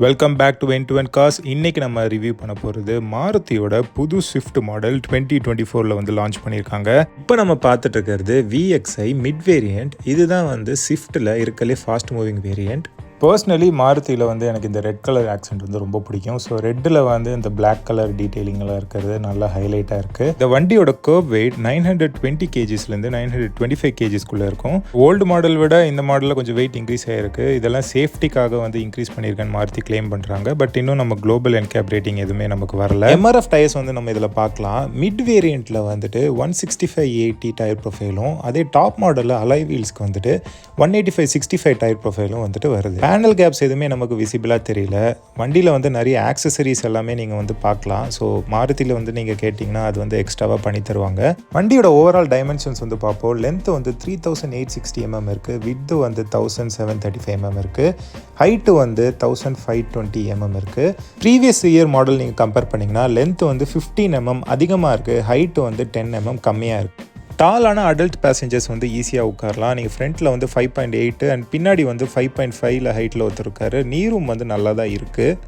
Welcome back to வென் டு வென் காஸ். இன்றைக்கி நம்ம ரிவ்யூ பண்ண போகிறது மாருதியோட புது ஸ்விஃப்ட் மாடல் 2024 வந்து லான்ச் பண்ணியிருக்காங்க. இப்போ நம்ம பார்த்துட்டு இருக்கிறது VXI மிட் வேரியண்ட். இதுதான் வந்து ஸ்விஃப்ட்டில் இருக்கலே ஃபாஸ்ட் மூவிங் வேரியண்ட். பர்சனலி மாருதியில் வந்து எனக்கு இந்த ரெட் கலர் ஆக்சென்ட் வந்து ரொம்ப பிடிக்கும். ஸோ ரெட்டில் வந்து இந்த பிளாக் கலர் டீட்டெயிலிங்கெல்லாம் இருக்கிறது நல்லா ஹைலைட்டாக இருக்குது. இந்த வண்டியோட கர்வ் வெயிட் 920 kgsலேருந்து 925 kgsக்குள்ளே இருக்கும். ஓல்டு மாடல் விட இந்த மாடலில் கொஞ்சம் வெயிட் இன்க்ரீஸ் ஆகிருக்கு. இதெல்லாம் சேஃப்டிக்காக வந்து இன்க்ரீஸ் பண்ணியிருக்கேன்னு மாருதி கிளைம் பண்ணுறாங்க. பட் இன்னும் நம்ம குளோபல் என்கேப் ரேட்டிங் எதுவுமே நமக்கு வரல. MRF டயர்ஸ் வந்து நம்ம இதில் பார்க்கலாம். மிட் வேரியண்ட்டில் வந்துட்டு 165/80 டயர் ப்ரொஃபைலும், அதே டாப் மாடலில் அலாய் வீல்ஸ்க்கு வந்துட்டு 185/65 டயர் ப்ரொஃபைலும் வந்துட்டு வருது. பேனல் கேப்ஸ் எதுவுமே நமக்கு விசிபிளாக தெரியல. வண்டியில் வந்து நிறைய ஆக்சசரிஸ் எல்லாமே நீங்கள் வந்து பார்க்கலாம். ஸோ மாருதியில் வந்து நீங்கள் கேட்டிங்கன்னா அது வந்து எக்ஸ்ட்ராவாக பண்ணி தருவாங்க. வண்டியோட ஓவரால் டைமென்ஷன்ஸ் வந்து பார்ப்போம். லென்த் வந்து 3860 mm இருக்குது. வித்து வந்து 1735 mm இருக்குது. ஹைட்டு வந்து 1520 mm இருக்குது. ப்ரீவியஸ் இயர் மாடல் நீங்கள் கம்பேர் பண்ணிங்கன்னா லென்த் வந்து 15 mm அதிகமாக இருக்குது. ஹைட்டு வந்து 10 mm கம்மியாக இருக்குது. டாலான அடல்ட் பேசஞ்சர்ஸ் வந்து ஈஸியாக உட்காரலாம். நீங்கள் ஃப்ரண்ட்டில் வந்து 5.8 அண்ட் பின்னாடி வந்து 5.5 ஹைட்டில் ஒருத்தருக்காரு. நீரும் வந்து நல்லா தான் இருக்குது.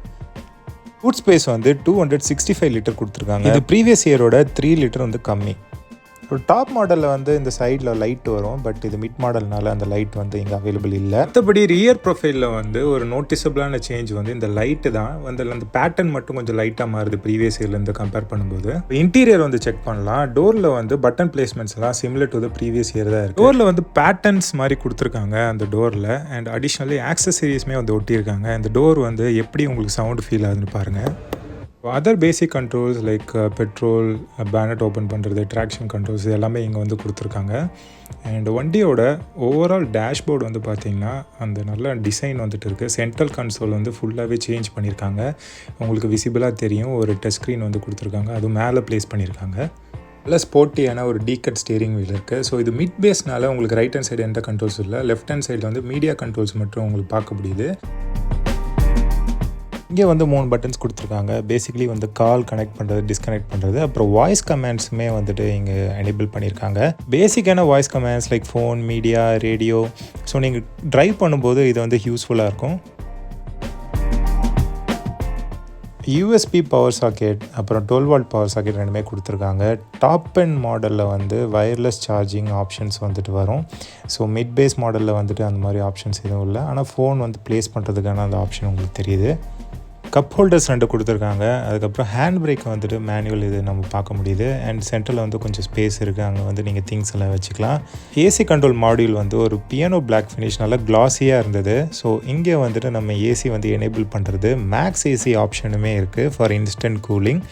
ஃபுட் ஸ்பேஸ் வந்து 265 லிட்டர் கொடுத்துருக்காங்க. இது ப்ரீவியஸ் இயரோட 3 லிட்டர் வந்து கம்மி. ஒரு டாப் மாடலில் வந்து இந்த சைடில் லைட் வரும். பட் இது மிட் மாடல்னால அந்த லைட் வந்து இங்கே அவைலபிள் இல்லை. மற்றபடி ரியர் ப்ரொஃபைலில் வந்து ஒரு நோட்டிசபிளான சேஞ்ச் வந்து இந்த லைட்டு தான் வந்து அந்த பேட்டர்ன் மட்டும் கொஞ்சம் லைட்டாக மாறுது ப்ரீவியஸ் இயர்லேருந்து கம்பேர் பண்ணும்போது. இன்டீரியர் வந்து செக் பண்ணலாம். டோரில் வந்து பட்டன் பிளேஸ்மெண்ட்ஸ் எல்லாம் similar to the previous year தான் இருக்குது. டோரில் வந்து பேட்டர்ன்ஸ் மாதிரி கொடுத்துருக்காங்க அந்த டோரில். அண்ட் அடிஷ்னலி ஆக்சசரிஸுமே வந்து ஒட்டியிருக்காங்க. அந்த டோர் வந்து எப்படி உங்களுக்கு சவுண்ட் ஃபீல் ஆகுதுன்னு பாருங்கள். Other basic controls like petrol, bonnet open பண்ணுறது, ட்ராக்ஷன் கண்ட்ரோல்ஸ் எல்லாமே இங்கே வந்து கொடுத்துருக்காங்க. அண்ட் வண்டியோட ஓவரால் டேஷ்போர்டு வந்து பார்த்திங்கன்னா அந்த நல்ல டிசைன் வந்துட்டு இருக்குது. சென்ட்ரல் கன்சோல் வந்து ஃபுல்லாகவே சேஞ்ச் பண்ணியிருக்காங்க. உங்களுக்கு விசிபிளாக தெரியும். ஒரு டச் ஸ்க்ரீன் வந்து கொடுத்துருக்காங்க. அதுவும் மேலே ப்ளேஸ் பண்ணியிருக்காங்க. நல்ல ஸ்போர்ட்டியான ஒரு டீகட் ஸ்டீரிங் வீல் இருக்குது. ஸோ இது மிட் பேஸ்னால உங்களுக்கு ரைட் ஹேண்ட் சைடு எந்த கண்ட்ரோல்ஸ் இல்லை. லெஃப்ட் ஹேண்ட் சைடில் வந்து மீடியா கண்ட்ரோல்ஸ் மட்டும் உங்களுக்கு பார்க்க முடியுது. இங்கே வந்து 3 பட்டன்ஸ் கொடுத்துருக்காங்க. பேசிக்கலி வந்து கால் கனெக்ட் பண்ணுறது, டிஸ்கனெக்ட் பண்ணுறது, அப்புறம் வாய்ஸ் கமாண்ட்ஸுமே வந்துட்டு இங்கே எனேபிள் பண்ணியிருக்காங்க. பேசிக்கான voice commands like phone, media, radio. So நீங்கள் ட்ரைவ் பண்ணும்போது இது வந்து யூஸ்ஃபுல்லாக இருக்கும். USB பவர் சாக்கெட், அப்புறம் 12 வாட் பவர் சாக்கெட் ரெண்டுமே கொடுத்துருக்காங்க. டாப் அண்ட் மாடலில் வந்து வயர்லெஸ் சார்ஜிங் ஆப்ஷன்ஸ் வந்துட்டு வரும். ஸோ மிட் பேஸ் மாடலில் வந்துட்டு அந்த மாதிரி ஆப்ஷன்ஸ் எதுவும் இல்லை. ஆனால் ஃபோன் வந்து ப்ளேஸ் பண்ணுறதுக்கான அந்த ஆப்ஷன் உங்களுக்கு தெரியுது. கப் ஹோல்டர்ஸ் 2 கொடுத்துருக்காங்க. அதுக்கப்புறம் ஹேண்ட் பிரேக் வந்துட்டு மேனுவல் இது நம்ம பார்க்க முடியுது. அண்ட் சென்டரில் வந்து கொஞ்சம் ஸ்பேஸ் இருக்குது. அங்கே வந்து நீங்கள் திங்ஸ் எல்லாம் வச்சுக்கலாம். ஏசி கண்ட்ரோல் மாடியூல் வந்து ஒரு பியானோ பிளாக் ஃபினிஷ் நல்லா கிளாஸியாக இருந்தது. ஸோ இங்கே வந்துட்டு நம்ம ஏசி வந்து எனேபிள் பண்ணுறது மேக்ஸ் ஏசி ஆப்ஷனுமே இருக்குது for instant cooling.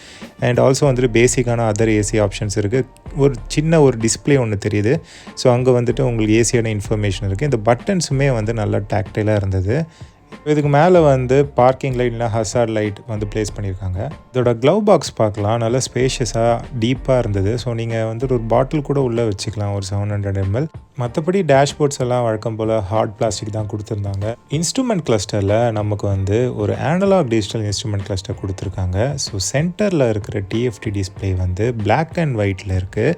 And also வந்துட்டு பேசிக்கான அதர் ஏசி ஆப்ஷன்ஸ் இருக்குது. ஒரு சின்ன ஒரு டிஸ்பிளே ஒன்று தெரியுது. ஸோ அங்கே வந்துட்டு உங்களுக்கு ஏசியான இன்ஃபர்மேஷன் இருக்குது. இந்த பட்டன்ஸுமே வந்து நல்லா டாக்டைலாக இருந்தது. இதுக்கு மேலே வந்து பார்க்கிங் லைட் இல்லை ஹசார்ட் லைட் வந்து ப்ளேஸ் பண்ணியிருக்காங்க. இதோட க்ளவ் பாக்ஸ் பார்க்கலாம். நல்லா ஸ்பேஷியஸாக டீப்பாக இருந்தது. ஸோ நீங்கள் வந்துட்டு ஒரு பாட்டில் கூட உள்ளே வச்சுக்கலாம், ஒரு 700 ml. மற்றபடி டேஷ்போர்ட்ஸ் எல்லாம் வழக்கம் போல் ஹார்ட் பிளாஸ்டிக் தான் கொடுத்துருந்தாங்க. இன்ஸ்ட்ருமெண்ட் கிளஸ்டரில் நமக்கு வந்து ஒரு ஆனலாக் டிஜிட்டல் இன்ஸ்ட்ருமெண்ட் கிளஸ்டர் கொடுத்துருக்காங்க. ஸோ சென்டரில் இருக்கிற TFT டிஸ்பிளே வந்து பிளாக் அண்ட் ஒயிட்டில் இருக்குது.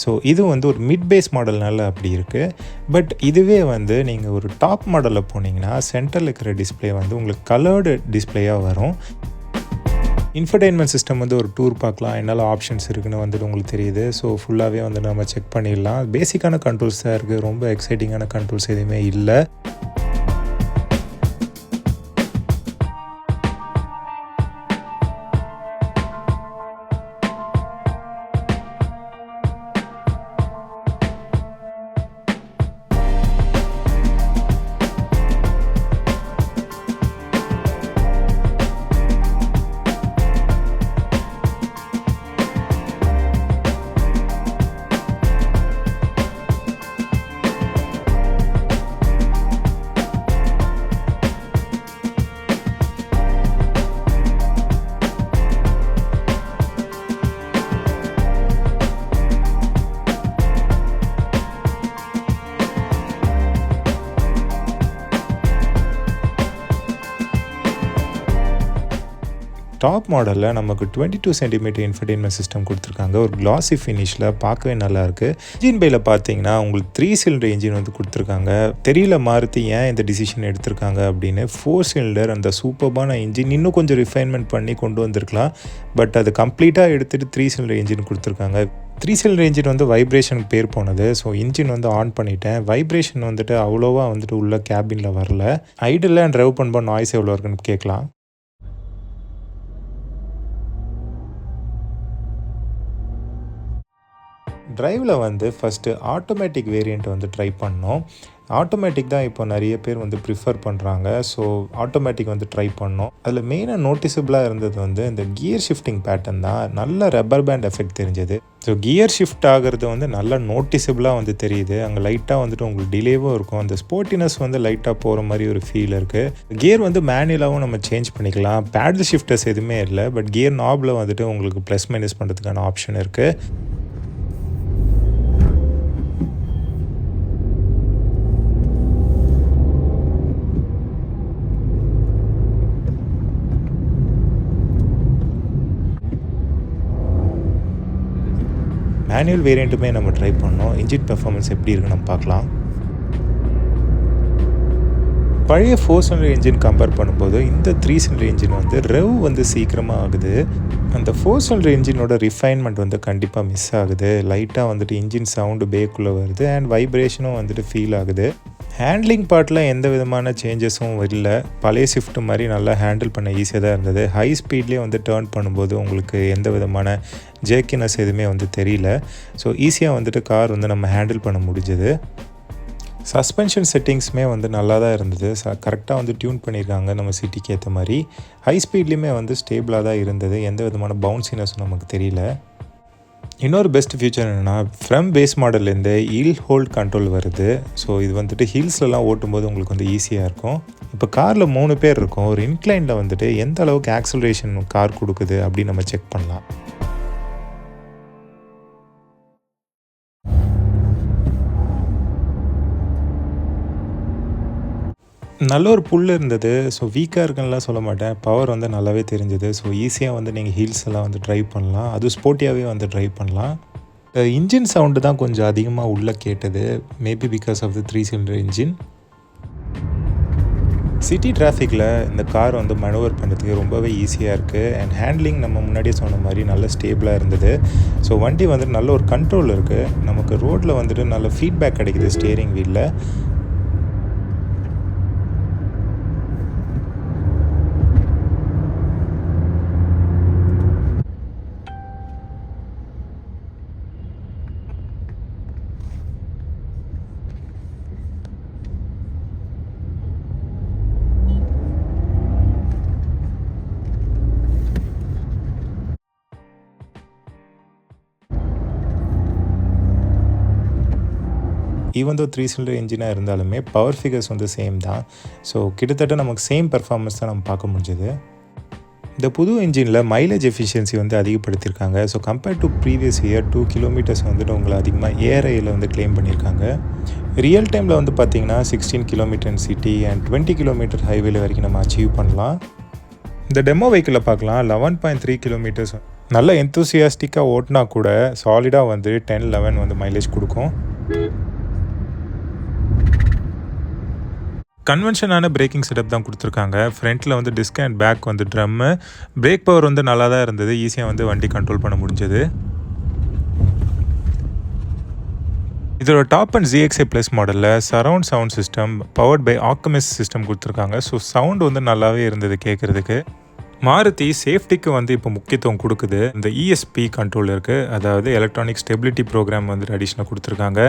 ஸோ இது வந்து ஒரு மிட் பேஸ் மாடல்னால அப்படி இருக்குது. பட் இதுவே வந்து நீங்கள் ஒரு டாப் மாடலில் போனீங்கன்னா சென்டரில் இருக்கிற டிஸ்பிளே வந்து உங்களுக்கு கலர்டு டிஸ்பிளேயாக வரும். இன்ஃபர்டெயின்மெண்ட் சிஸ்டம் வந்து ஒரு டூர் பார்க்கலாம். என்னெல்லாம் ஆப்ஷன்ஸ் இருக்குதுன்னு வந்துட்டு உங்களுக்கு தெரியுது. ஸோ ஃபுல்லாகவே வந்து நம்ம செக் பண்ணிடலாம். பேசிக்கான கண்ட்ரோல்ஸ் தான் இருக்குது. ரொம்ப எக்ஸைட்டிங்கான கண்ட்ரோல்ஸ் எதுவுமே இல்லை. டாப் மாடலில் நமக்கு 22 சென்டிமீட்டர் இன்ஃபர்டெயின்மெண்ட் சிஸ்டம் கொடுத்துருக்காங்க. ஒரு கிளாசி ஃபினிஷில் பார்க்கவே நல்லாயிருக்கு. இன்ஜின் பையில் பார்த்தீங்கன்னா உங்களுக்கு 3 சிலிண்டர் இன்ஜின் வந்து கொடுத்துருக்காங்க. தெரியல மாருதி ஏன் இந்த டிசிஷன் எடுத்திருக்காங்க அப்படின்னு. 4 சிலிண்டர் அந்த சூப்பர்பான இன்ஜின் இன்னும் கொஞ்சம் ரிஃபைன்மெண்ட் பண்ணி கொண்டு வந்திருக்கலாம். பட் அது கம்ப்ளீட்டாக எடுத்துகிட்டு 3 சிலிண்டர் இன்ஜின் கொடுத்துருக்காங்க. 3 சிலிண்டர் இன்ஜின் வந்து வைப்ரேஷனுக்கு பேர் போனது. ஸோ இன்ஜின் வந்து ஆன் பண்ணிட்டேன். வைப்ரேஷன் வந்துட்டு அவ்வளோவா வந்துட்டு உள்ள கேபினில் வரல. ஐடில் அண்ட் ட்ரைவ் பண்ணும்போது நாய்ஸ் எவ்வளோ இருக்குன்னு கேட்கலாம். ட்ரைவில் வந்து ஃபஸ்ட்டு ஆட்டோமேட்டிக் வேரியண்ட் வந்து ட்ரை பண்ணோம். ஆட்டோமேட்டிக் தான் இப்போ நிறைய பேர் வந்து ப்ரிஃபர் பண்ணுறாங்க. ஸோ ஆட்டோமேட்டிக் வந்து ட்ரை பண்ணோம். அதில் மெயினாக நோட்டிசபிளாக இருந்தது வந்து இந்த கியர் ஷிஃப்டிங் பேட்டர்ன் தான். நல்ல ரப்பர் பேண்ட் எஃபெக்ட் தெரிஞ்சது. ஸோ கியர் ஷிஃப்ட் ஆகிறது வந்து நல்லா நோட்டிசபிளாக வந்து தெரியுது. அங்கே லைட்டாக வந்துட்டு உங்களுக்கு டிலேவும் இருக்கும். அந்த ஸ்போர்ட்டினஸ் வந்து லைட்டாக போகிற மாதிரி ஒரு ஃபீல் இருக்குது. கியர் வந்து மேனுவலாகவும் நம்ம சேஞ்ச் பண்ணிக்கலாம். பேடல் ஷிஃப்டர்ஸ் எதுவுமே இல்லை. பட் கியர் நாபில் வந்துட்டு உங்களுக்கு ப்ளஸ் மைனஸ் பண்ணுறதுக்கான ஆப்ஷன் இருக்குது. மேனுவல் வேரியண்ட்டுமே நம்ம ட்ரை பண்ணோம். இன்ஜின் பெர்ஃபார்மன்ஸ் எப்படி இருக்குன்னு நம்ம பார்க்கலாம். பழைய 4 சிலிண்டர் இன்ஜின் கம்பேர் பண்ணும்போது இந்த 3 சிலிண்டர் இன்ஜின் வந்து ரெவ் வந்து சீக்கிரமாக ஆகுது. அந்த 4 சிலிண்டர் இன்ஜினோட ரிஃபைன்மெண்ட் வந்து கண்டிப்பாக மிஸ் ஆகுது. லைட்டாக வந்துட்டு இன்ஜின் சவுண்டு பேக்குள்ளே வருது அண்ட் வைப்ரேஷனும் வந்துட்டு ஃபீல் ஆகுது. ஹேண்ட்லிங் பார்ட்டில் எந்த விதமான சேஞ்சஸும் இல்லை. பழைய ஷிஃப்ட் மாதிரி நல்லா ஹேண்டில் பண்ண ஈஸியாக தான் இருந்தது. ஹை ஸ்பீட்லேயே வந்து டேர்ன் பண்ணும்போது உங்களுக்கு எந்த விதமான ஜேக்கினஸ் எதுவுமே வந்து தெரியல. ஸோ ஈஸியாக வந்துட்டு கார் வந்து நம்ம ஹேண்டில் பண்ண முடிஞ்சது. சஸ்பென்ஷன் செட்டிங்ஸுமே வந்து நல்லா தான் இருந்தது. கரெக்டாக வந்து டியூன் பண்ணியிருக்காங்க நம்ம சிட்டிக்கு ஏற்ற மாதிரி. ஹை ஸ்பீட்லேயுமே வந்து ஸ்டேபிளாக தான் இருந்தது. எந்த விதமான பவுன்சினஸும் நமக்கு தெரியல. இன்னொரு பெஸ்ட் ஃபியூச்சர் என்னென்னா ஃப்ரம் பேஸ் மாடல்லேருந்து ஹில் ஹோல்ட் கண்ட்ரோல் வருது. ஸோ இது வந்துட்டு ஹில்ஸ்லலாம் ஓட்டும்போது உங்களுக்கு வந்து ஈஸியாக இருக்கும். இப்போ காரில் 3 பேர் இருக்கும். ஒரு இன்க்ளைனில் வந்துட்டு எந்த அளவுக்கு ஆக்சலரேஷன் கார் கொடுக்குது அப்படின்னு நம்ம செக் பண்ணலாம். நல்ல ஒரு புல் இருந்தது. ஸோ வீக்காக இருக்குன்னுலாம் சொல்ல மாட்டேன். பவர் வந்து நல்லாவே தெரிஞ்சது. ஸோ ஈஸியாக வந்து நீங்கள் ஹில்ஸ் எல்லாம் வந்து ட்ரைவ் பண்ணலாம். அது ஸ்போர்ட்டியாகவே வந்து ட்ரைவ் பண்ணலாம். இன்ஜின் சவுண்டு தான் கொஞ்சம் அதிகமாக உள்ளே கேட்டது. Maybe because of the 3 cylinder engine. City டிராஃபிக்கில் இந்த கார் வந்து மனோவர் பண்ணுறதுக்கு ரொம்பவே ஈஸியாக இருக்குது. அண்ட் ஹேண்ட்லிங் நம்ம முன்னாடியே சொன்ன மாதிரி நல்ல ஸ்டேபிளாக இருந்தது. ஸோ வண்டி வந்துட்டு நல்ல ஒரு கண்ட்ரோல் இருக்குது. நமக்கு ரோட்டில் வந்துட்டு நல்ல ஃபீட்பேக் கிடைக்குது ஸ்டேரிங் வீலில். ஈவன் தோ 3 சிலிண்டர் இன்ஜினாக இருந்தாலுமே பவர் ஃபிகர்ஸ் வந்து சேம் தான். ஸோ கிட்டத்தட்ட நமக்கு சேம் பெர்ஃபார்மன்ஸ் தான் நம்ம பார்க்க முடிஞ்சது. இந்த புது இன்ஜினில் மைலேஜ் எஃபிஷியன்சி வந்து அதிகப்படுத்தியிருக்காங்க. So compared to previous year 2 kilometres வந்துட்டு உங்களை அதிகமாக ஏஐயில் வந்து கிளைம் பண்ணியிருக்காங்க. ரியல் டைமில் வந்து பார்த்திங்கன்னா 16 kilometre in city and 20 kilometre ஹைவேல வரைக்கும் நம்ம அச்சீவ் பண்ணலாம். இந்த டெமோ வெஹிக்கிளில் பார்க்கலாம் 11.3 கிலோமீட்டர்ஸ் நல்ல எந்தூசியாஸ்டிக்காக ஓட்டினா கூட சாலிடாக வந்து 10-11 வந்து மைலேஜ் கொடுக்கும். கன்வென்ஷனான பிரேக்கிங் செட்டப் தான் கொடுத்துருக்காங்க. ஃப்ரண்ட்டில் வந்து டிஸ்க் அண்ட் பேக் வந்து ட்ரம்மு. பிரேக் பவர் வந்து நல்லா தான் இருந்தது. ஈஸியாக வந்து வண்டி கண்ட்ரோல் பண்ண முடிஞ்சது. இதோட டாப் அண்ட் ZXi ப்ளஸ் மாடலில் surround sound system powered by Arkamys system கொடுத்துருக்காங்க. ஸோ சவுண்ட் வந்து நல்லாவே இருந்தது கேட்குறதுக்கு. மாருதி சேஃப்டிக்கு வந்து இப்போ முக்கியத்துவம் கொடுக்குது. இந்த ESP கண்ட்ரோல் இருக்குது. அதாவது எலக்ட்ரானிக் ஸ்டெபிலிட்டி ப்ரோக்ராம் வந்துட்டு அடிஷ்னலாக கொடுத்துருக்காங்க.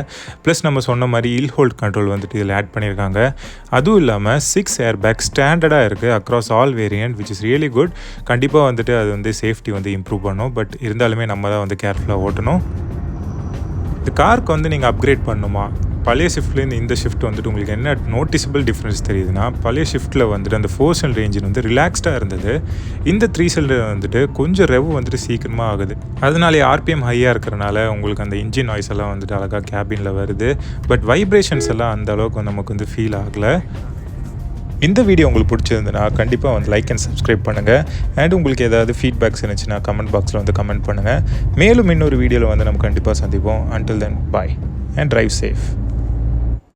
ப்ளஸ் நம்ம சொன்ன மாதிரி ஹில் ஹோல்ட் கண்ட்ரோல் வந்துட்டு இதில் ஆட் பண்ணியிருக்காங்க. அதுவும் இல்லாமல் 6 ஏர் பேக் ஸ்டாண்டர்டாக இருக்குது across all variant which is really good. கண்டிப்பாக வந்துட்டு அது வந்து சேஃப்டி வந்து இம்ப்ரூவ் பண்ணும். பட் இருந்தாலுமே நம்ம தான் வந்து கேர்ஃபுல்லாக ஓட்டணும். இந்த காருக்கு வந்து நீங்கள் அப்கிரேட் பண்ணணுமா? பழைய ஷிஃப்ட்லேருந்து இந்த ஷிஃப்ட் வந்துட்டு உங்களுக்கு என்ன நோட்டிசபிள் டிஃப்ரென்ஸ் தெரியுதுன்னா, பழைய ஷிஃப்ட்டில் வந்துட்டு அந்த 4 சிலிண்டர் இன்ஜின் வந்து ரிலாக்ஸ்டாக இருந்தது. இந்த 3 சிலிண்டர் வந்துட்டு கொஞ்சம் ரெவ் வந்துட்டு சீக்கிரமாக ஆகுது. அதனாலே RPM ஹையாக இருக்கிறனால உங்களுக்கு அந்த இன்ஜின் நாய்ஸ் எல்லாம் வந்துட்டு அழகாக கேபினில் வருது. பட் வைப்ரேஷன்ஸ் எல்லாம் அந்த அளவுக்கு நமக்கு வந்து ஃபீல் ஆகலை. இந்த வீடியோ உங்களுக்கு பிடிச்சிருந்துன்னா கண்டிப்பாக வந்து லைக் அண்ட் சப்ஸ்கிரைப் பண்ணுங்கள். அண்ட் உங்களுக்கு ஏதாவது ஃபீட்பேக்ஸ் இருந்துச்சுன்னா கமெண்ட் பாக்ஸில் வந்து கமெண்ட் பண்ணுங்கள். மேலும் இன்னொரு வீடியோவில் வந்து நம்ம கண்டிப்பாக சந்திப்போம். Until then, bye and drive safe.